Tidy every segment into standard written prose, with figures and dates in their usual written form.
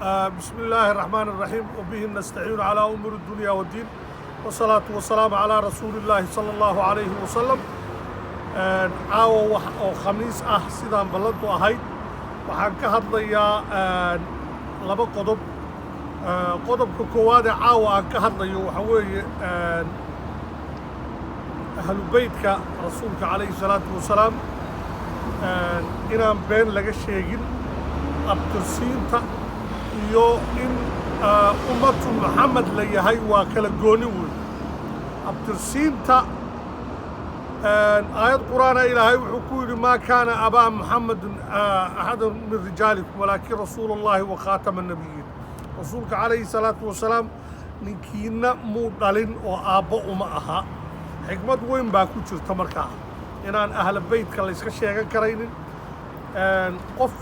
بسم الله الرحمن الرحيم وبه نستعين على أمور الدنيا والدين والصلاة والسلام على رسول الله صلى الله عليه وسلم caawa oo khamiis ah sidaan ballantu ahayd waxaan ka hadlayaa laba qodob qodobka koowaad ee caawa aan ka hadlayo waxa weeye ahlu beydka rasuulka calayhi salaatu wasalaam inaan been laga sheegin abtirsiinta iyo in ummatu maxamed la yahay waa kala gooni weyn abtirsiinta آيات قرآن إلهي وحكوه ما كان أبا محمد أحد من رجالكم ولكن رسول الله وخاتم النبيين رسولك عليه الصلاة والسلام نكينا مودالين وآباء معها حكمة وين باكو جرت مركا إنان أهل البيت كلا يسكا شيئا كرين قف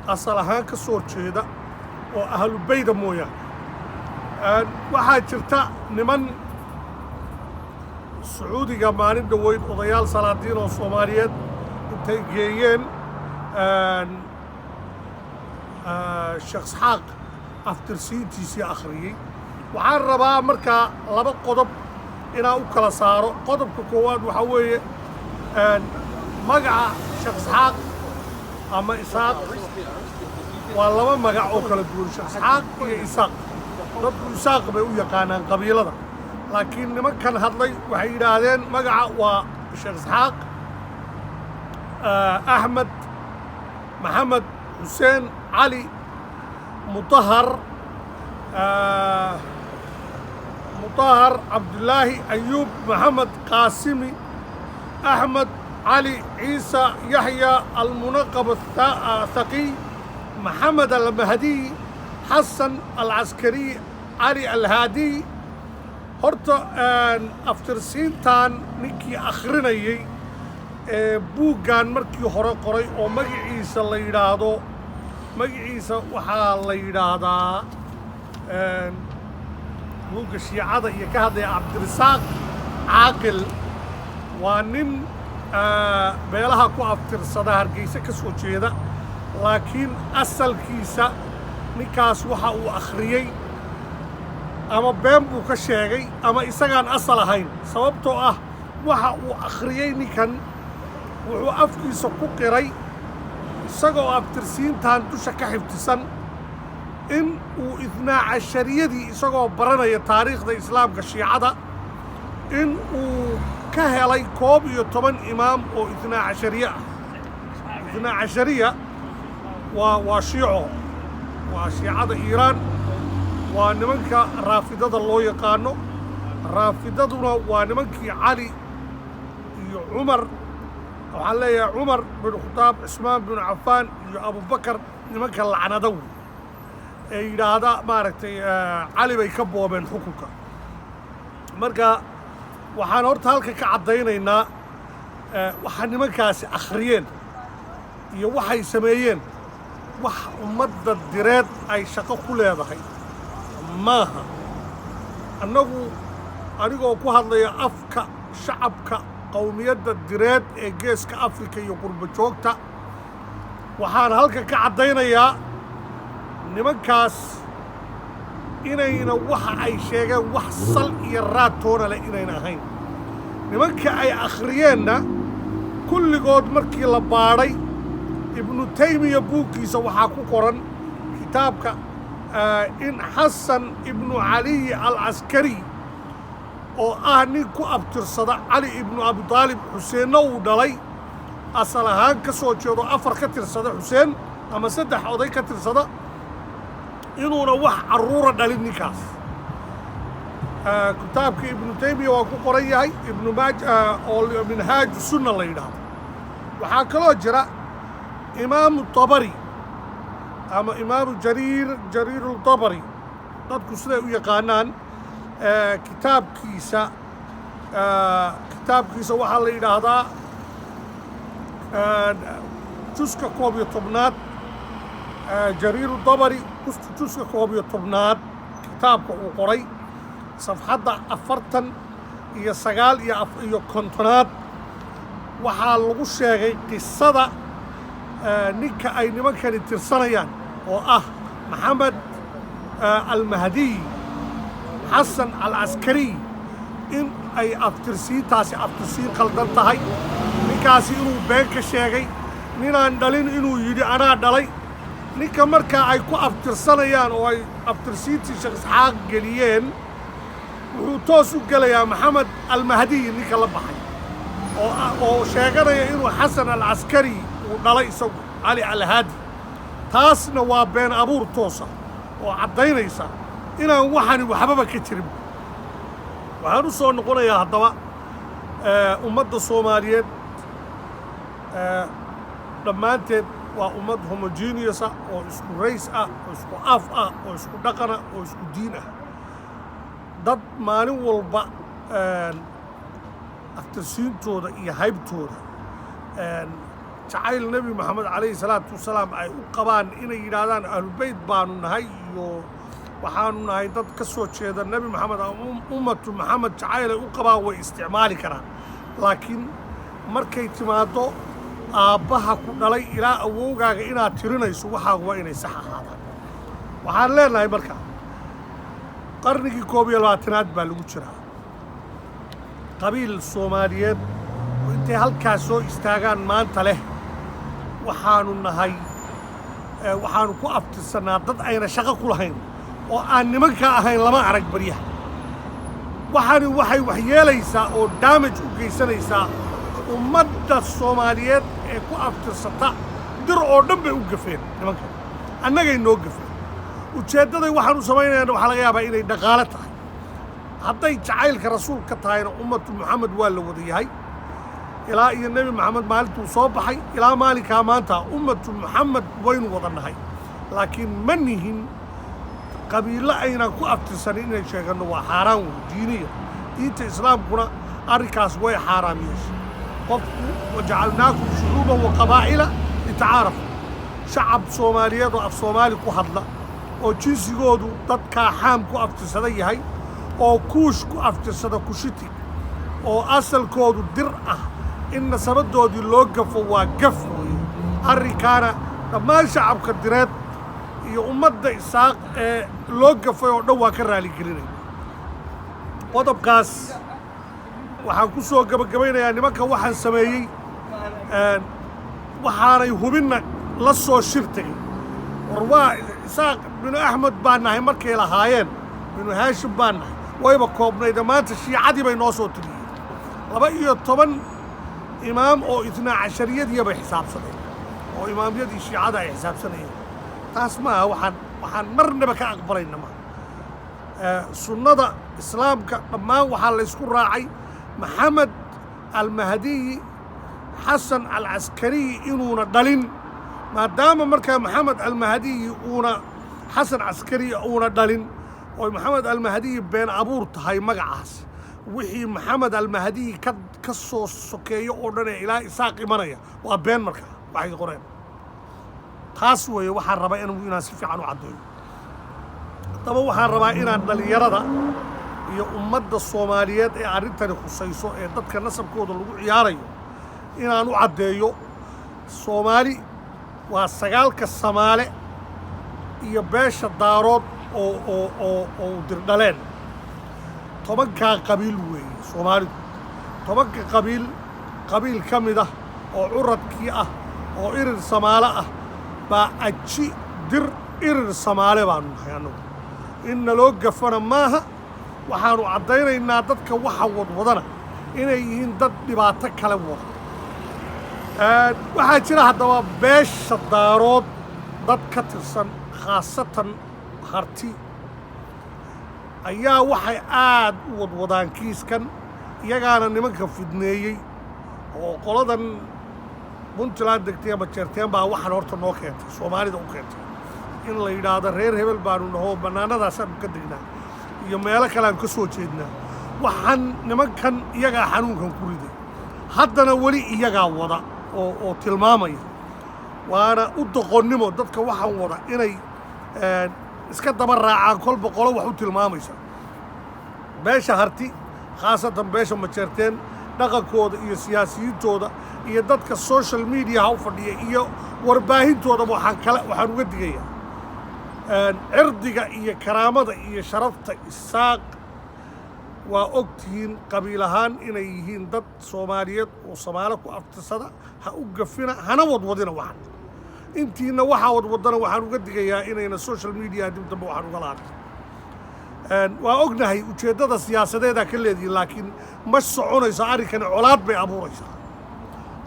أصلها كسور شهدا وأهل البيت مويا waxaa jirta niman sacuudiga maalin dhaweyd odayaal salaadiin oo Soomaaliyeed intay geeyeen Sheekh Isxaaq aftirsiintiisii akhriyay waxaan rabaa markaa laba qodob inaan u kala saaro qodobka koowaad waxa weeye magaca Sheekh Isxaaq ama Isaaq waa laba magac oo kala duwan Sheekh Isxaaq iyo Isaaq dadku Isaaq bay u yaqaanaan qabiilada laakiin nimankan hadlay waxay yidhaahdeen magaca waa Sheekh Isxaaq Axmed Maxamed Xuseen Cali Mutahar Cabdullaahi Ayuub Maxamed Qaasimi Axmed Cali Ciisa Yaxya Almunaqab Athaqiy Maxamed Almahdi Xasan Alcaskari Cali Alhaadi horta aftirsiintan ninkii akhrinayay buuggan markii hore qoray oo magaciisa la yidhaahdo magaciisa waxaa la yidhaahdaa buugga shiicada iyo ka hadlaya cabdirasaaq caaqil waa nin beelaha ku aftirsada hargeysa ka soo jeeda laakiin asalkiisa ninkaas waxa uu akhriyey ama been buu ka sheegay ama isagaan asal ahayn sababtoo ah waxa uu akhriyey ninkan wuxuu afkiisa ku qiray isagoo abtirsiintan dusha ka xifdisan in uu itnaaca shariyadii isagoo baranaya taariikhda islaamka shiicada in uu ka helay 11 imaam oo itnaaca shariya ah itnaaca shariya waa shiico waa shiicada Iiraan waa nimanka raafidada loo yaqaano raafidaduna waa nimankii Cali iyo Umar waxaan leeyahay Umar bin Khataab Usmaan bin Affan iyo Abu Bakar nimanka lacnadaw ee yiraahda maaragtay Cali bay ka boobeen xukunka marka waxaan horta halka ka cadaynaynaa waxa nimankaasi akhriyeen iyo waxay sameeyeen wax ummadda direed ay shaqo ku leedahay maaha anigoo ku hadlaya afka shacabka qowmiyadda direed ee geeska Afrika iyo qurbo joogta waxaan halka ka cadaynayaa nimankaas inayna waxa ay sheegeen wax sal iyo raad toona leh inayna ahayn nimanka ay akhriyeenna kulligood markii la baadhay ibnu taymiya buuggiisa waxaa ku qoran kitaabka in Xasan ibnu Cali al-Caskari oo ah nin ku abtirsada Cali ibnu Abi Talib Xuseenna uu dhalay asal ahaan ka soo jeedo 4 ka tirsada Xuseen ama 3 oday ka tirsada inuuna wax caruura dhalin ninkaas kitaabka ibnu taymiya waa ku qoran yahay ibnu oo minhaaj sunna la yidhaahdo waxaa kaloo jira imaamu Tabari ama imaamu jariir al-Tabari dadku siday u yaqaanaan kitaabkiisa waxaa la yidhaahdaa juska 11aad jariir al-Tabari juska 11aad kitaabka uu qoray safxadda 49 iyo 50aad waxaa lagu sheegay qisada ninka ay nimankani tirsanayaan oo ah maxamed المهدي حسن العسكري إن أي أفترسي تاسي أفترسي قلدن تهي نكاسي إنو بينك شيغي نينا ندلين إنو يدي أنا دلي نيكا مركا أي كو أفترسانيان أو أي أفترسيتي شخص حاق قليين وتوسو قليا محمد المهدي نيكا لبحي أو شيغانيا إنو حسن العسكري ودلي سوق علي الهادي تاسنا waa been abuur toosa oo cadaynaysa inaan waxani waxbaba ka jirin waxaan u soo noqonayaa haddaba ummadda Soomaaliyeed dhammaanteed waa ummad homogeneous ah oo isku rays ah oo isku af ah oo isku dhaqan ah oo isku diin ah dad maalin walba aftirsiintooda iyo haybtooda jacayl nabi maxamed calayhi salaatu wasalaam ay u qabaan inay yidhaahdaan ahlulbayt baanu nahay iyo waxaanu nahay dad ka soo jeeda nabi maxamed ummatu maxamed jacayl ay u qabaan way isticmaali karaan laakiin markay timaado aabbaha ku dhalay ilaa awowgaaga inaad tirinayso waxaagu waa inay sax ahaadaan waxaan leenahay marka qarnigii 21aad baa lagu jiraa qabiil Soomaaliyeed intay halkaas soo istaagaan maanta leh waxaanu nahay waxaanu ku aftirsanaa dad ayna shaqo ku lahayn oo aan nimanka ahayn lama arag bariyaha waxaani waxay wax yeelaysaa oo damage u geysanaysaa ummadda Soomaaliyeed ee ku aftirsata dir oo dhan bay u gafeen nimanka annagay noo gafeen ujeedaday waxaan u samaynaynaa waxa laga yaabaa inay dhaqaale tahay hadday jacaylka rasuulka tahayna ummatu Muhammad waa la wada yahay ilaa iyo nabi maxamed maalintuu soo baxay ilaa maalinkaa maanta ummatu Muhammad waynu wada nahay laakiin ma nihin qabiilo aynan ku aftirsanin inay sheegano waa xaaraan wey diiniya diinta islaamkuna arrinkaas way xaaraam yeeshay qofku wajacalnaakum shucuuban wa qabaa'ila litacaarafu shacab Soomaaliyeed oo af Soomaali ku hadla oo jinsigoodu dadkaa xaam ku aftirsada yahay oo kuush ku aftirsada kushitig oo asalkoodu dir ah in nasabadoodii loo gafo waa gaf weeye arrinkaana dhammaan shacabka direed iyo ummadda isaaq ee loo gafay oo dhan waa ka raaligelinaya qodobkaas waxaan ku soo gabagabaynayaa nimanka waxaan sameeyey waxaanay hubinna la soo shir tegay war waa isaaq binu axmed baan nahay markay lahaayeen binu haashim baan nahay wayba koobnayda maanta shiicadii bay noo soo tiriyeen 12 imaam oo 12 bay xisaabsadeen oo imaamyadii shiicada ay xisaabsanayeen taas ma waxaan marnaba ka aqbalayna ma sunnada islaamka dhammaan waxaa la isku raacay maxamed al-mahdi xasan al-askari inuuna dhalin maadaama markaa maxamed al-mahdi uuna xasan askari uuna dhalin oo maxamed al-mahdi been abuur tahay magacaas wixii maxamed al-mahdi ka soo sokeeyo oo dhan ilaa isaaq imanaya waa been markaa waxay qoreen taas weeye waxaan rabaa inaan si fiican u caddeeyo haddaba waxaan rabaa inaan dhalinyarada iyo ummadda Soomaaliyeed ee arrintani khusayso ee dadka nasabkooda lagu ciyaarayo inaan u caddeeyo Soomaali waa 9 Soomaali iyo beesha daarood oo dirdhaleen 10 qabiil weeye Soomaalidu 10 qabiil ka mid ah oo curadkii ah oo irir Soomaali ah baa aji dir irir Soomaali baan nahay anagu in loo gafana maaha waxaanu caddaynaynaa dadka waxa wadwadana inay yihiin dad dhibaato kale wada waxaa jira haddaba beesha daarood dad ka tirsan khaasatan harti ayaa waxay aad u wadwadaan kiiskan iyagaana nimanka fidneeyey oo qoladan puntland degtay ama jeerteen baa waxaan horta noo keentay Soomaalida u keentay in la yidhaahdo reer hebel baanu naho bannaanadaasaan ka degnaa iyo meelo kale aan ka soo jeednaa waxaan nimankan iyagaa xanuunkan ku riday haddana weli iyagaa wada oo tilmaamaya waana u doqonnimo dadka waxaan wada inay iska daba raacaan kolba qolo wax u tilmaamaysa beesha harti khaasatan beesha majeerteen dhaqankooda iyo siyaasiyiintooda iyo dadka social media ha u fadhiya iyo warbaahintooda waxaan uga digayaa cirdiga iyo karaamada iyo sharafta isaaq waa ogtihiin qabiil ahaan inay yihiin dad Soomaaliyeed oo Soomaali ku aftirsada ha u gafina hana wadwadina waxan intiina waxa wadwadana waxaan uga digayaa inayna social media dib dambe waxaan uga laabto waa ognahay ujeedada siyaasadeeda ka leedahay laakiin ma soconayso arrinkan colaad bay abuuraysaa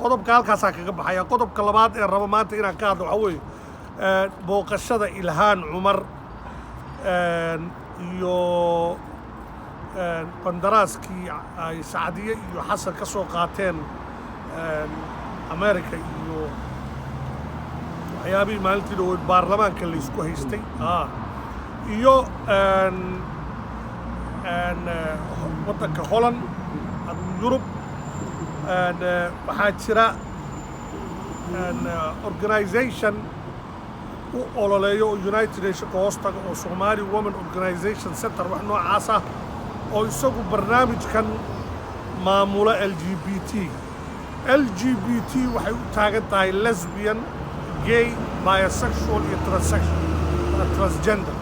qodobka halkaas kaga baxaya qodobka labaad ee rabo maanta inaan ka hadlo waxa weeye booqashada Ilhaan Cumar iyo qandaraaskii ay Saacadiye iyo Xasan ka soo qaateen America iyo waxyaabihii maalintii dhow baarlamaanka la isku haystay iyo waddanka Holland Yurub waxaa jira organization u ololeeyo United Nations hoostaga oo Somali Women Organization Center wax noocaas ah oo isagu barnaamijkan maamula LGBT waxay u taagan tahay lesbian gay bisexual iyo transgender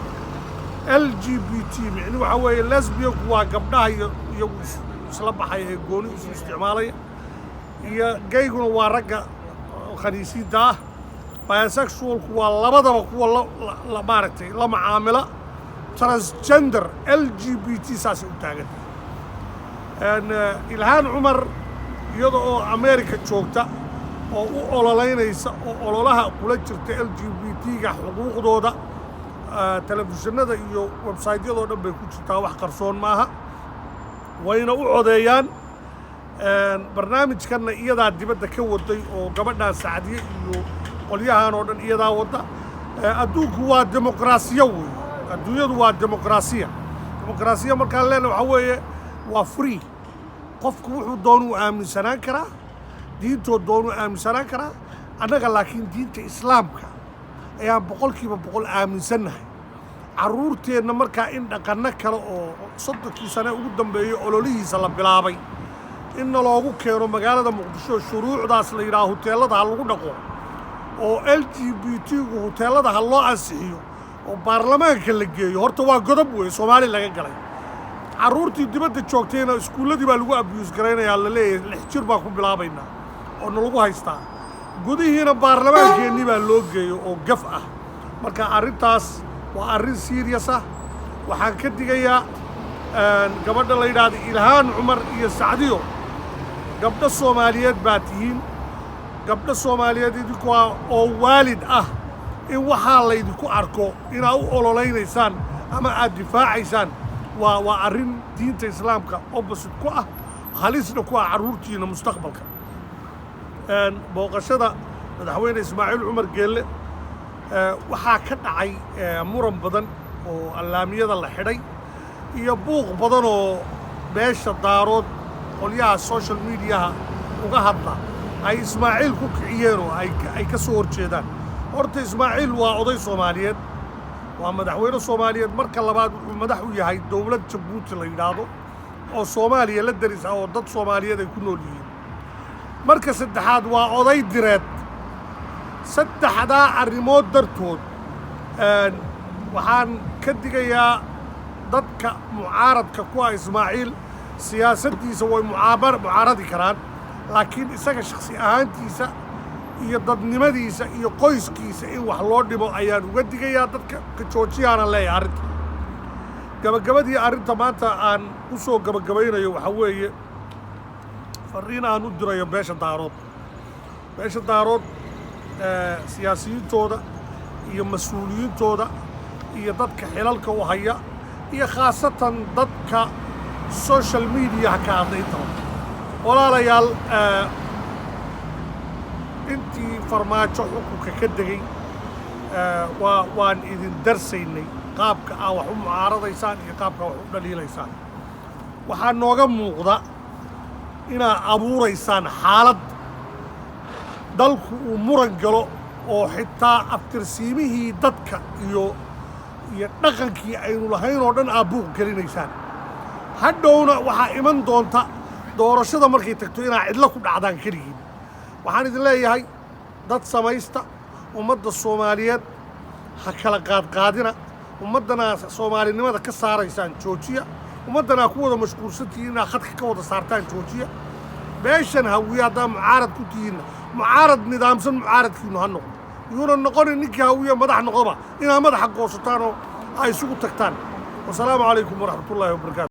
LGBT micni waxa weeye lesbian waa gabdhaha iyo isla baxay ee gooni isu isticmaalaya iyo gayguna waa ragga khaniisiinta ah bisexual waa labadaba kuwa la maaragtay la macaamila transgender LGBT saas u taagan Ilhaan Cumar iyadoo oo America joogta oo u ololeynaysa oo ololaha kula jirta LGBT-ga xuquuqdooda telefishinada iyo website-yadoo dhan bay ku jirtaa wax qarsoon maaha wayna u codeeyaan barnaamijkanna iyadaa dibadda ka waday oo gabadhaan Saacadiye iyo qolyahan oo dhan iyadaa wada adduunku waa dimuqraasiyo weeye adduunyadu waa dimuqraasiya markaan leenahay waxa weeye waa free qofku wuxuu doonu aaminsanaan karaa diintoo doonu aaminsanaan karaa annaga laakiin diinta islaamka ayaan boqolkiiba boqol aaminsannahay carruurteenna markaa in dhaqanno kale oo 30 sano ugu dambeeyay ololihiisa la bilaabay in loogu keeno magaalada Muqdisho shuruucdaas la yiraahdo hoteelada lagu dhaqo oo LGBT-gu hoteelada loo ansixiyo oo baarlamaanka la geeyo horta waa godob weey Soomaali laga galay carruurtii dibadda joogtayna iskuuladii baa lagu abuse gareynayaa la leeyahay 6 jir baa ku bilaabayna oo lagu haystaa gudihiina baarlamaankeennii baa loo geeyo oo gaf ah marka arrintaas waa arrin serious ah waxaan ka digayaa gabadha la yiraahdo Ilhaan Cumar iyo Saacadiyo gabdho Soomaaliyeed baa tihiin gabdho Soomaaliyeed idinku oo waalid ah in waxaa la idinku arko inaa u ololeynaysaan ama aad difaacaysaan waa arrin diinta islaamka opposite ku ah halisna ku ah carruurtiina mustaqbalka booqashada madaxweyne Ismaaciil Cumar Geelle waxaa ka dhacay muran badan oo allaamiyada la xidhay iyo buuq badan oo beesha daarood qolyaha social mediaha uga hadla ay Ismaaciil ku kiciyeen oo ay ka soo horjeedaan horta Ismaaciil waa oday Soomaaliyeed waa madaxweyne Soomaaliyeed marka labaad wuxuu madax u yahay dawlad Jabuuti la yiraahdo oo Soomaaliya la daris ah oo dad Soomaaliyeed ay ku nool yihiin marka saddexaad waa oday direed saddexdaa arrimood dartood waxaan ka digayaa dadka mucaaradka ku ah Ismaaciil siyaasaddiisa way mucaaradi karaan laakiin isaga shakhsi ahaantiisa iyo dadnimadiisa iyo qoyskiisa in wax loo dhimo ayaan uga digayaa dadka ka joojiyana leeyahay arrinta gabagabadii arrinta maanta aan u soo gabagabaynayo waxa weeye fariin aan u dirayo beesha daarood siyaasiyiintooda iyo mas'uuliyiintooda iyo dadka xilalka u haya iyo khaasatan dadka social media ka hadlayta walaalayaal intii farmaajo xukunka ka degay waan idin darsaynay qaabka aan wax u mucaaradaysaan iyo qaabka wax u dhaliilaysaan waxaa nooga muuqda inaa abuuraysaan xaalad dalku uu muran galo oo xitaa aftirsiimihii dadka iyo dhaqankii aynu lahayn oo dhan aad buuq gelinaysaan hadhowna waxaa iman doonta doorashada markay tagto inaa cidlo ku dhacdaan keligiin waxaan idin leeyahay dad samaysta ummadda Soomaaliyeed هكلا قادنا ومدنا صومالي نمدا كساريسان جوجيا ومدنا كودا مشكور ستينا خدك كودا صارتان جوجيا بيشن هوية دا معارض كتين معارض نظام سن معارض كينو هنو يقولون نقول إنك هوية مدح نقبة إنها مدح قوستانو أي سوق تكتان والسلام عليكم ورحمة الله وبركاته.